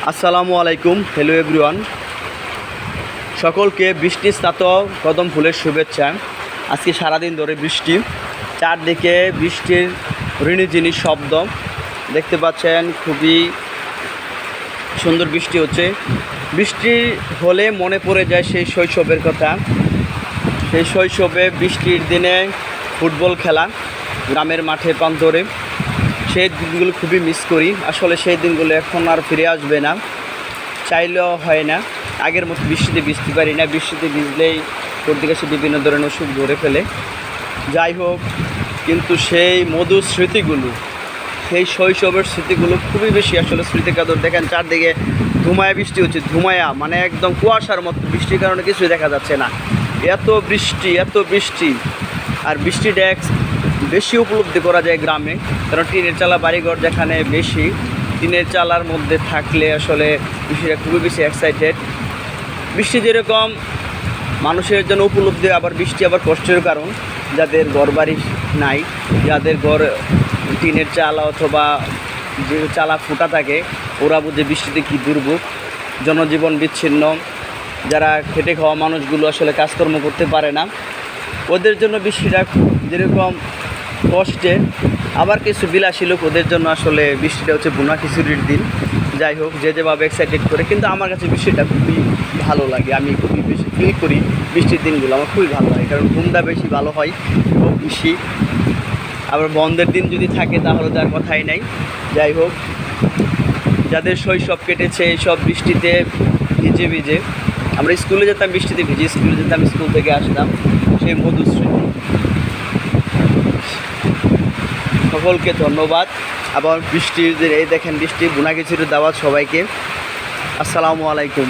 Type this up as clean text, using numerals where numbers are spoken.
আসসালামু আলাইকুম। Hello everyone, সকলকে বৃষ্টির স্নাত কদম ফুলের শুভেচ্ছা। আজকে সারাদিন ধরে বৃষ্টি, চারদিকে বৃষ্টির ঋণিঝিনি শব্দ দেখতে পাচ্ছেন। খুবই সুন্দর বৃষ্টি হচ্ছে। বৃষ্টি হলে মনে পড়ে যায় সেই শৈশবের কথা। সেই শৈশবে বৃষ্টির দিনে ফুটবল খেলা গ্রামের মাঠে প্রান্তরে, সেই দিনগুলো খুবই মিস করি। আসলে সেই দিনগুলো এখন আর ফিরে আসবে না, চাইলেও হয় না। আগের মতো বৃষ্টিতে ভিজতে পারি না, বৃষ্টিতে ভিজলেই সর্দি কাশি বিভিন্ন ধরনের অসুখ ধরে ফেলে। যাই হোক, কিন্তু সেই মধুর স্মৃতিগুলো, সেই শৈশবের স্মৃতিগুলো খুবই বেশি আসলে স্মৃতিকাতর। দেখেন চারদিকে ধুমায়া বৃষ্টি হচ্ছে, ধুমায়া মানে একদম কুয়াশার মতো। বৃষ্টির কারণে কিছুই দেখা যাচ্ছে না, এত বৃষ্টি এত বৃষ্টি। আর বৃষ্টিটা বেশি উপলব্ধি করা যায় গ্রামে, কারণ টিনের চালা বাড়িঘর যেখানে বেশি, টিনের চালার মধ্যে থাকলে আসলে বৃষ্টিটা খুবই বেশি এক্সাইটেড। বৃষ্টি যেরকম মানুষের জন্য উপলব্ধি, আবার বৃষ্টি আবার কষ্টের কারণ। যাদের ঘরবাড়ি নাই, যাদের ঘর টিনের চালা অথবা যে চালা ফুটা থাকে, ওরা বুঝে বৃষ্টিতে কী দুর্ভোগ। জনজীবন বিচ্ছিন্ন, যারা খেটে খাওয়া মানুষগুলো আসলে কাজকর্ম করতে পারে না, ওদের জন্য বৃষ্টিটা যেরকম কষ্টে, আবার কিছু বিলাসী লোক, ওদের জন্য আসলে বৃষ্টিটা হচ্ছে বোনা খিচুড়ির দিন। যাই হোক, যে যেভাবে এক্সাইটেড করে, কিন্তু আমার কাছে বৃষ্টিটা খুবই ভালো লাগে। আমি খুবই বেশি ফিল করি বৃষ্টির দিনগুলো, আমার খুবই ভালো লাগে, কারণ ঘুমটা বেশি ভালো হয় এবং বেশি। আবার বন্ধের দিন যদি থাকে তাহলে তার কথাই নাই। যাই হোক, যাদের শৈশব কেটেছে এইসব বৃষ্টিতে ভিজে ভিজে, আমরা স্কুলে যেতাম বৃষ্টিতে ভিজে, স্কুলে যেতাম, স্কুল থেকে আসতাম, সেই মধুর স্মৃতি। সকলকে ধন্যবাদ। আবার বৃষ্টির দিন এই দেখেন বৃষ্টি, বোনা খিচুড়ির দাওয়াত সবাইকে। আসসালামু আলাইকুম।